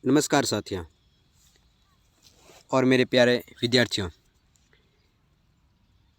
नमस्कार साथियों और मेरे प्यारे विद्यार्थियों।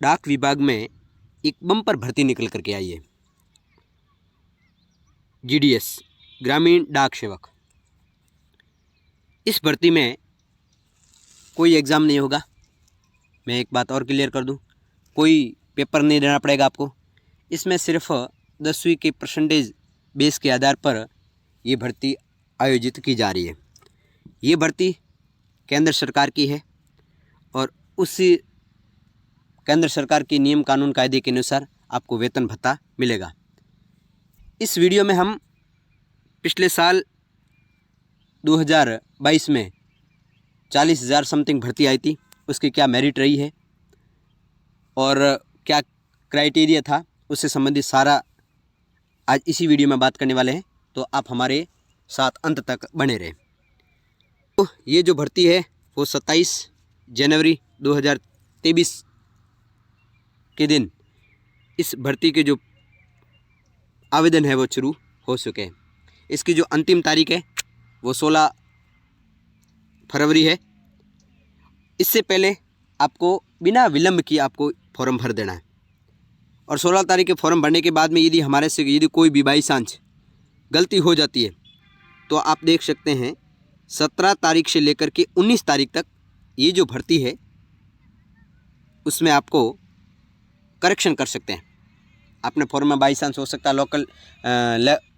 डाक विभाग में एक बम्पर भर्ती निकल करके आई है, GDS ग्रामीण डाक सेवक। इस भर्ती में कोई एग्ज़ाम नहीं होगा। मैं एक बात और क्लियर कर दूं, कोई पेपर नहीं देना पड़ेगा आपको। इसमें सिर्फ 10वीं के परसेंटेज बेस के आधार पर ये भर्ती आयोजित की जा रही है। ये भर्ती केंद्र सरकार की है और उसी केंद्र सरकार के नियम कानून कायदे के अनुसार आपको वेतन भत्ता मिलेगा। इस वीडियो में हम पिछले साल 2022 में 40,000 समथिंग भर्ती आई थी, उसकी क्या मेरिट रही है और क्या क्राइटेरिया था, उससे संबंधित सारा आज इसी वीडियो में बात करने वाले हैं। तो आप हमारे साथ अंत तक बने रहें। तो ये जो भर्ती है वो 27 जनवरी 2023 के दिन इस भर्ती के जो आवेदन है वो शुरू हो चुके हैं। इसकी जो अंतिम तारीख है वो 16 फरवरी है। इससे पहले आपको बिना विलंब किए आपको फॉर्म भर देना है और 16 तारीख के फॉर्म भरने के बाद में यदि हमारे से यदि कोई भी बाई चांस गलती हो जाती है तो आप देख सकते हैं 17 तारीख से लेकर के 19 तारीख तक ये जो भर्ती है उसमें आपको करेक्शन कर सकते हैं। आपने फॉर्म में बाई चांस हो सकता है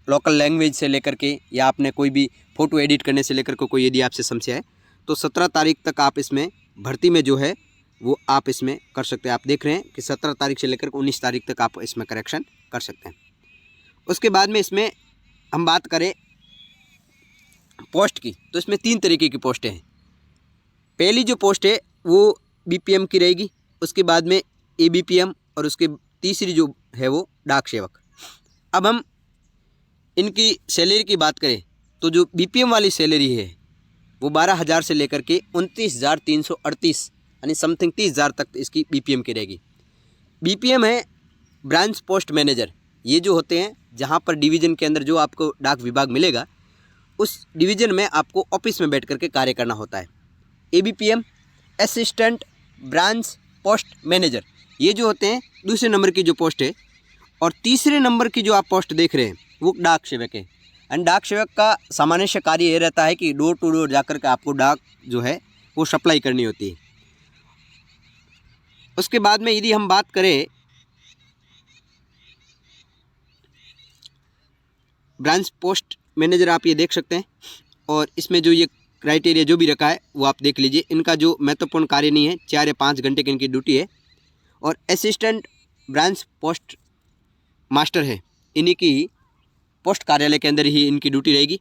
लोकल लैंग्वेज से लेकर के या आपने कोई भी फ़ोटो एडिट करने से लेकर के कोई यदि आपसे समस्या है तो 17 तारीख तक आप इसमें भर्ती में जो है वो आप इसमें कर सकते हैं। आप देख रहे हैं कि 17 तारीख से लेकर 19 तारीख तक आप इसमें करेक्शन कर सकते हैं। उसके बाद में इसमें हम बात करें पोस्ट की तो इसमें 3 तरीके की पोस्टें हैं। पहली जो पोस्ट है वो BPM की रहेगी, उसके बाद में ABPM और उसके तीसरी जो है वो डाक सेवक। अब हम इनकी सैलरी की बात करें तो जो BPM वाली सैलरी है वो 12,000 से लेकर के 29,338 यानी समथिंग 30,000 तक इसकी BPM की रहेगी। BPM है ब्रांच पोस्ट मैनेजर। ये जो होते हैं जहाँ पर डिवीज़न के अंदर जो आपको डाक विभाग मिलेगा उस डिवीज़न में आपको ऑफिस में बैठ करके कार्य करना होता है। ABPM assistant branch post manager, ये जो होते हैं दूसरे नंबर की जो पोस्ट है। और तीसरे नंबर की जो आप पोस्ट देख रहे हैं वो डाक सेवक है। एंड डाक सेवक का सामान्य से कार्य ये रहता है कि डोर टू डोर जाकर के आपको डाक जो है वो सप्लाई करनी होती है। उसके बाद में यदि हम बात करें ब्रांच पोस्ट मैनेजर, आप ये देख सकते हैं और इसमें जो ये क्राइटेरिया जो भी रखा है वो आप देख लीजिए। इनका जो महत्वपूर्ण कार्य नहीं है, 4 या 5 घंटे की इनकी ड्यूटी है। और असिस्टेंट ब्रांच पोस्ट मास्टर है, इन्हीं की पोस्ट कार्यालय के अंदर ही इनकी ड्यूटी रहेगी।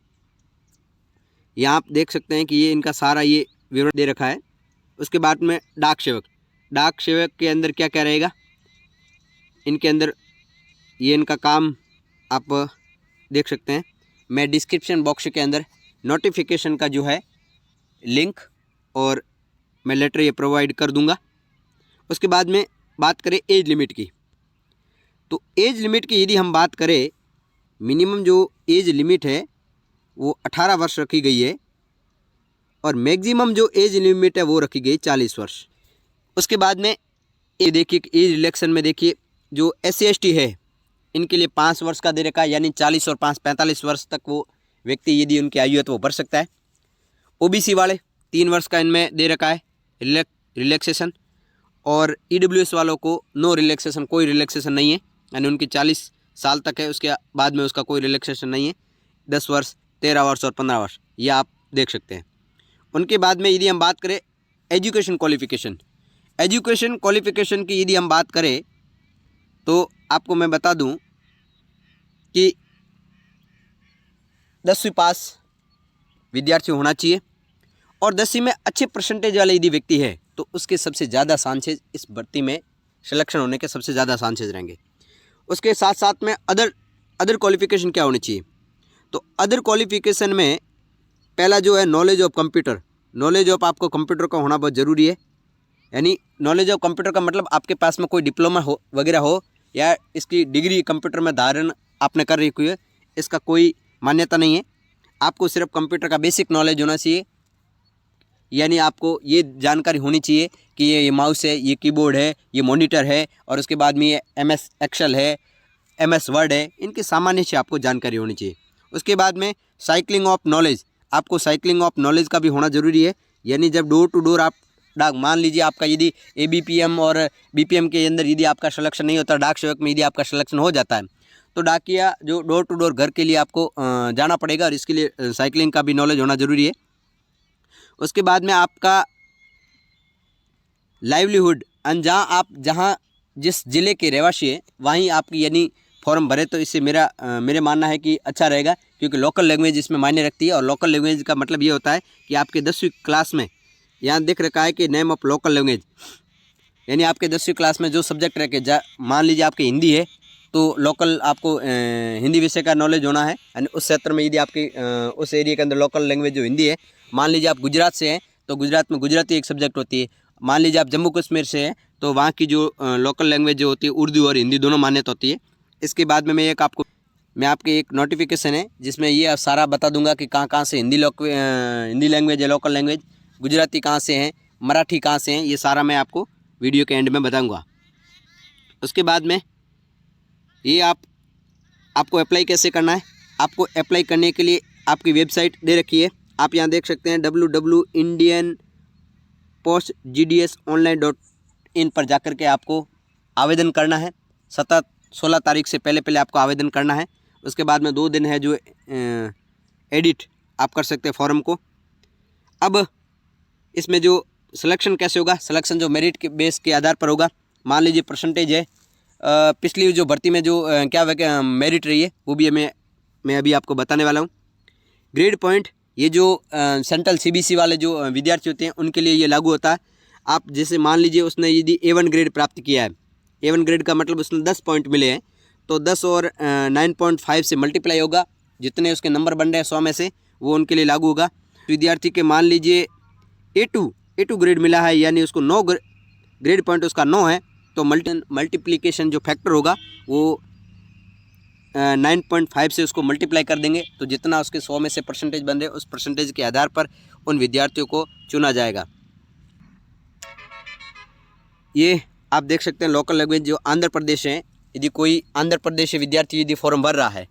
यहाँ आप देख सकते हैं कि ये इनका सारा ये विवरण दे रखा है। उसके बाद में डाक सेवक, डाक सेवक के अंदर क्या क्या रहेगा, इनके अंदर ये इनका काम आप देख सकते हैं। मैं डिस्क्रिप्शन बॉक्स के अंदर नोटिफिकेशन का जो है लिंक और मैं लेटर ये प्रोवाइड कर दूंगा। उसके बाद में बात करें एज लिमिट की तो एज लिमिट की यदि हम बात करें, मिनिमम जो एज लिमिट है वो 18 वर्ष रखी गई है और मैक्सिमम जो एज लिमिट है वो रखी गई 40 वर्ष। उसके बाद में ये देखिए एज रिलैक्सेशन में देखिए जो SC/ST है इनके लिए 5 वर्ष का दे रखा है, यानी 40 और 5 45 वर्ष तक वो व्यक्ति यदि उनकी आयु है तो वो भर सकता है। OBC वाले 3 वर्ष का इनमें दे रखा है रिलैक्सेशन। और EWS वालों को नो रिलैक्सेशन, कोई रिलैक्सेशन नहीं है, यानी उनकी 40 साल तक है, उसके बाद में उसका कोई रिलैक्सेशन नहीं है। 10 वर्ष, 13 वर्ष और 15 वर्ष ये आप देख सकते हैं। उनके बाद में यदि हम बात करें एजुकेशन क्वालिफिकेशन, एजुकेशन क्वालिफिकेशन की यदि हम बात करें तो आपको मैं बता दूं कि 10वीं पास विद्यार्थी होना चाहिए और 10वीं में अच्छे परसेंटेज वाले यदि व्यक्ति है तो उसके सबसे ज़्यादा चांसेज इस भर्ती में सिलेक्शन होने के सबसे ज़्यादा चांसेज रहेंगे। उसके साथ साथ में अदर क्वालिफिकेशन क्या होनी चाहिए, तो अदर क्वालिफिकेशन में पहला जो है knowledge of computer. Knowledge of आपको कंप्यूटर का होना बहुत ज़रूरी है, यानी नॉलेज ऑफ कंप्यूटर का मतलब आपके पास में कोई डिप्लोमा हो वगैरह हो या इसकी डिग्री कंप्यूटर में धारण आपने कर रखी है, इसका कोई मान्यता नहीं है। आपको सिर्फ कंप्यूटर का बेसिक नॉलेज होना चाहिए, यानी आपको ये जानकारी होनी चाहिए कि ये माउस है, ये कीबोर्ड है, ये मॉनिटर है, और उसके बाद में ये MS एक्सेल है, MS वर्ड है, इनकी सामान्य से आपको जानकारी होनी चाहिए। उसके बाद में साइकिलिंग ऑफ नॉलेज, आपको साइकिलिंग ऑफ नॉलेज का भी होना ज़रूरी है, यानी जब डोर टू डोर आप डाक, मान लीजिए आपका यदि ABPM और BPM के अंदर यदि आपका सिलेक्शन नहीं होता, डाक सेवक में यदि आपका सिलेक्शन हो जाता है, तो डाकिया जो डोर टू डोर घर के लिए आपको जाना पड़ेगा, और इसके लिए साइकिलिंग का भी नॉलेज होना ज़रूरी है। उसके बाद में आपका लाइवलीहुड, जहाँ आप जिस ज़िले के रहवासी हैं वहीं आपकी यानी फॉर्म भरे, तो इससे मेरे मानना है कि अच्छा रहेगा, क्योंकि लोकल लैंग्वेज इसमें मायने रखती है। और लोकल लैंग्वेज का मतलब ये होता है कि आपके 10वीं क्लास में यहाँ दिख रखा है कि नेम ऑफ लोकल लैंग्वेज, यानी आपके 10वीं क्लास में जो सब्जेक्ट रखे, मान लीजिए आपकी हिंदी है तो लोकल आपको हिंदी विषय का नॉलेज होना है, यानी उस क्षेत्र में यदि आपकी उस एरिया के अंदर लोकल लैंग्वेज जो हिंदी है। मान लीजिए आप गुजरात से हैं तो गुजरात में गुजराती एक सब्जेक्ट होती है। मान लीजिए आप जम्मू कश्मीर से हैं तो वहाँ की जो लोकल लैंग्वेज जो होती है उर्दू और हिंदी दोनों मान्यता होती है। इसके बाद में मैं आपके एक नोटिफिकेशन है जिसमें ये सारा बता दूंगा कि कहाँ से हिंदी लैंग्वेज है, लोकल लैंग्वेज, गुजराती कहाँ से हैं, मराठी कहाँ से हैं, ये सारा मैं आपको वीडियो के एंड में बताऊंगा। उसके बाद में ये आपको अप्लाई कैसे करना है। आपको अप्लाई करने के लिए आपकी वेबसाइट दे रखी है, आप यहाँ देख सकते हैं www.indianpostgdsonline.in पर जाकर के आपको आवेदन करना है। 16 तारीख से पहले आपको आवेदन करना है। उसके बाद में 2 दिन है जो एडिट आप कर सकते हैं फॉर्म को। अब इसमें जो सिलेक्शन कैसे होगा, सिलेक्शन जो मेरिट के बेस के आधार पर होगा। मान लीजिए परसेंटेज है, पिछली जो भर्ती में जो क्या मेरिट रही है वो भी मैं अभी आपको बताने वाला हूँ। ग्रेड पॉइंट, ये जो सेंट्रल CBC वाले जो विद्यार्थी होते हैं उनके लिए ये लागू होता है। आप जैसे मान लीजिए उसने यदि A1 ग्रेड प्राप्त किया है, A1 ग्रेड का मतलब उसने 10 पॉइंट मिले हैं, तो 10 और 9.5 से मल्टीप्लाई होगा, जितने उसके नंबर बन रहे हैं 100 में से, वो उनके लिए लागू होगा। विद्यार्थी के मान लीजिए A2 ग्रेड मिला है, यानी उसको 9 ग्रेड पॉइंट उसका 9 है, तो मल्टीप्लिकेशन जो फैक्टर होगा वो 9.5 से उसको मल्टीप्लाई कर देंगे, तो जितना उसके 100 में से परसेंटेज बन रहे उस परसेंटेज के आधार पर उन विद्यार्थियों को चुना जाएगा। ये आप देख सकते हैं लोकल लैंग्वेज जो आंध्र प्रदेश है, यदि कोई आंध्र प्रदेश से विद्यार्थी यदि फॉर्म भर रहा है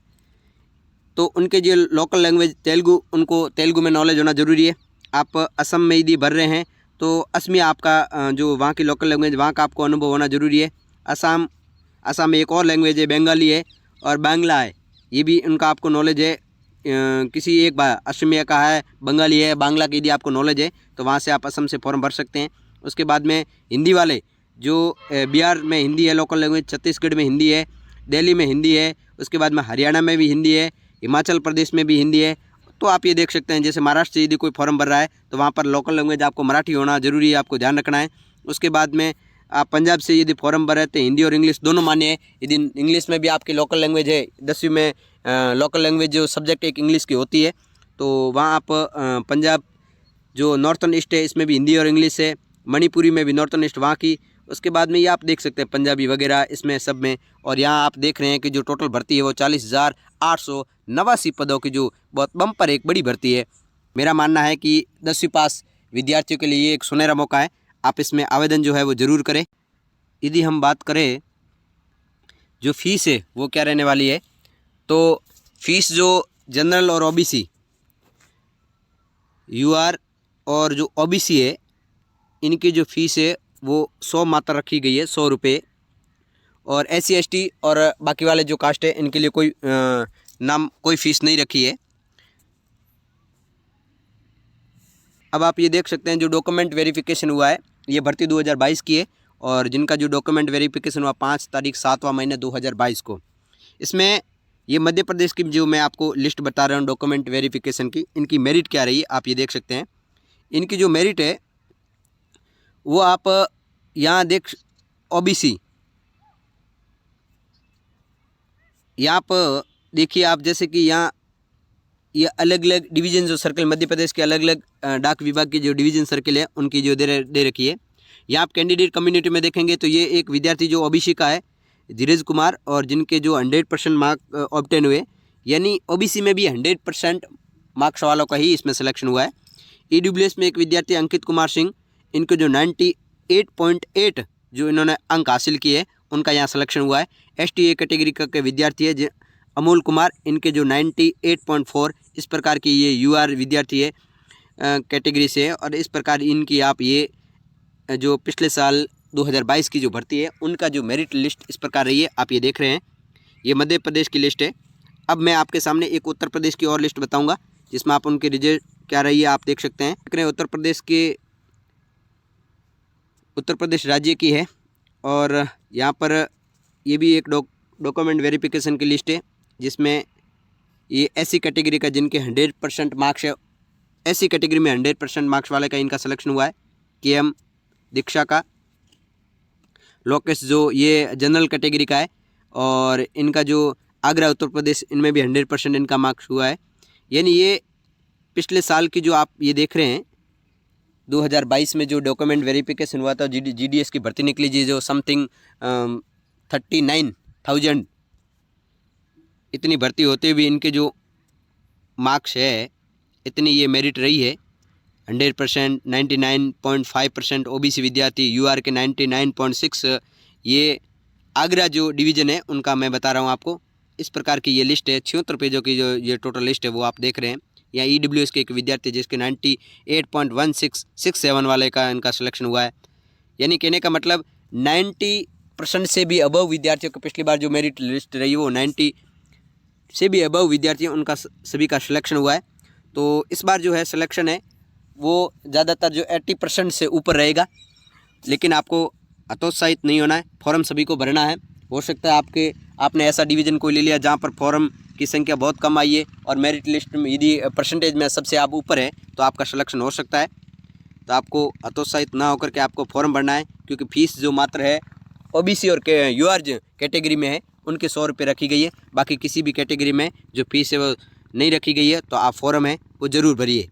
तो उनके जो लोकल लैंग्वेज तेलुगु, उनको तेलुगु में नॉलेज होना ज़रूरी है। आप असम में यदि भर रहे हैं तो असमी आपका जो वहाँ की लोकल लैंग्वेज, वहाँ का आपको अनुभव होना ज़रूरी है। असम में एक और लैंग्वेज है, बंगाली है और बांग्ला है, ये भी उनका आपको नॉलेज है। किसी एक असमिया का है, बंगाली है, बांग्ला की यदि आपको नॉलेज है तो वहाँ से आप असम से फॉर्म भर सकते हैं। उसके बाद में हिंदी वाले जो बिहार में हिंदी है लोकल लैंग्वेज, छत्तीसगढ़ में हिंदी है, दिल्ली में हिंदी है, उसके बाद में हरियाणा में भी हिंदी है, हिमाचल प्रदेश में भी हिंदी है। तो आप ये देख सकते हैं जैसे महाराष्ट्र से यदि कोई फॉर्म भर रहा है तो वहाँ पर लोकल लैंग्वेज आपको मराठी होना ज़रूरी है, आपको ध्यान रखना है। उसके बाद में आप पंजाब से यदि फॉर्म भर रहे तो हिंदी और इंग्लिश दोनों मान्य है। यदि इंग्लिश में भी आपकी लोकल लैंग्वेज है, 10वीं में लोकल लैंग्वेज जो सब्जेक्ट एक इंग्लिश की होती है, तो वहाँ आप पंजाब जो नॉर्थन ईस्ट है इसमें भी हिंदी और इंग्लिश है, मणिपुरी में भी नॉर्थन ईस्ट वहाँ की। उसके बाद में ये आप देख सकते हैं पंजाबी वगैरह इसमें सब में। और यहाँ आप देख रहे हैं कि जो टोटल भर्ती है वो 40,889 पदों की जो बहुत बम्पर एक बड़ी भर्ती है। मेरा मानना है कि 10वीं पास विद्यार्थियों के लिए ये एक सुनहरा मौका है, आप इसमें आवेदन जो है वो ज़रूर करें। यदि हम बात करें जो फ़ीस है वो क्या रहने वाली है, तो फीस जो जनरल और OBC UR और जो OBC है इनकी जो फ़ीस है वो 100 मात्रा रखी गई है, 100 रुपये। और SC ST और बाकी वाले जो कास्ट है इनके लिए कोई फ़ीस नहीं रखी है। अब आप ये देख सकते हैं जो डॉक्यूमेंट वेरिफिकेशन हुआ है ये भर्ती 2022 की है, और जिनका जो डॉक्यूमेंट वेरिफिकेशन हुआ 5 तारीख 7वां महीने 2022 को। इसमें ये मध्य प्रदेश की जो मैं आपको लिस्ट बता रहा हूँ डॉक्यूमेंट वेरिफिकेशन की, इनकी मेरिट क्या रही है आप ये देख सकते हैं। इनकी जो मेरिट है वो आप यहाँ OBC यहाँ पर देखिए आप, जैसे कि यहाँ ये अलग अलग डिवीज़न जो सर्कल मध्य प्रदेश के अलग अलग डाक विभाग की जो डिवीज़न सर्कल है उनकी जो दे रखी है। यहाँ आप कैंडिडेट कम्युनिटी में देखेंगे तो ये एक विद्यार्थी जो OBC का है धीरज कुमार, और जिनके जो 100% मार्क ऑब्टेन हुए, यानी OBC में भी 100% मार्क्स वालों का ही इसमें सिलेक्शन हुआ है। EWS में एक विद्यार्थी अंकित कुमार सिंह, इनके जो 98.8 जो इन्होंने अंक हासिल किए उनका यहाँ सिलेक्शन हुआ है। STA कैटेगरी का के विद्यार्थी है अमोल कुमार, इनके जो 98.4 इस प्रकार की ये UR विद्यार्थी है कैटेगरी से है। और इस प्रकार इनकी आप ये जो पिछले साल 2022 की जो भर्ती है उनका जो मेरिट लिस्ट इस प्रकार रही है, आप ये देख रहे हैं। ये मध्य प्रदेश की लिस्ट है। अब मैं आपके सामने एक उत्तर प्रदेश की और लिस्ट बताऊंगा जिसमें आप उनके रिजल्ट क्या रही है आप देख सकते हैं। देख रहे हैं उत्तर प्रदेश राज्य की है और यहाँ पर ये भी एक डॉक्यूमेंट वेरिफिकेशन की लिस्ट है जिसमें ये SC कैटेगरी का जिनके 100% मार्क्स है, SC कैटेगरी में 100% मार्क्स वाले का इनका सिलेक्शन हुआ है। KM दीक्षा का, लोकेश जो ये जनरल कैटेगरी का है और इनका जो आगरा उत्तर प्रदेश, इनमें भी 100% इनका मार्क्स हुआ है। यानी ये पिछले साल की जो आप ये देख रहे हैं 2022 में जो डॉक्यूमेंट वेरिफिकेशन हुआ था, GDS की भर्ती निकली जी जो समथिंग 39,000 इतनी भर्ती होते हुए इनके जो मार्क्स है इतनी ये मेरिट रही है। 100%, 99.5% OBC विद्यार्थी, UR के 99.6। ये आगरा जो डिवीज़न है उनका मैं बता रहा हूँ आपको। इस प्रकार की ये लिस्ट है, 76 पेजों की जो ये टोटल लिस्ट है वो आप देख रहे हैं। या EWS के एक विद्यार्थी जिसके 98.1667 वाले का इनका सिलेक्शन हुआ है। यानी कहने का मतलब 90% से भी अबव विद्यार्थियों को पिछली बार जो मेरिट लिस्ट रही वो 90 से भी अबव विद्यार्थी उनका सभी का सिलेक्शन हुआ है। तो इस बार जो है सिलेक्शन है वो ज़्यादातर जो 80% से ऊपर रहेगा। लेकिन आपको हतोत्साहित नहीं होना है, फॉर्म सभी को भरना है। हो सकता है आपने ऐसा डिवीज़न कोई ले लिया जहाँ पर फॉर्म की संख्या बहुत कम आई है और मेरिट लिस्ट में यदि परसेंटेज में सबसे आप ऊपर है तो आपका सिलेक्शन हो सकता है। तो आपको हतोत्साहित ना होकर के आपको फॉर्म भरना है, क्योंकि फ़ीस जो मात्र है OBC और UR कैटेगरी में है उनके 100 रुपये रखी गई है। बाकी किसी भी कैटेगरी में जो फीस है वो नहीं रखी गई है। तो आप फॉर्म है वो ज़रूर भरिए।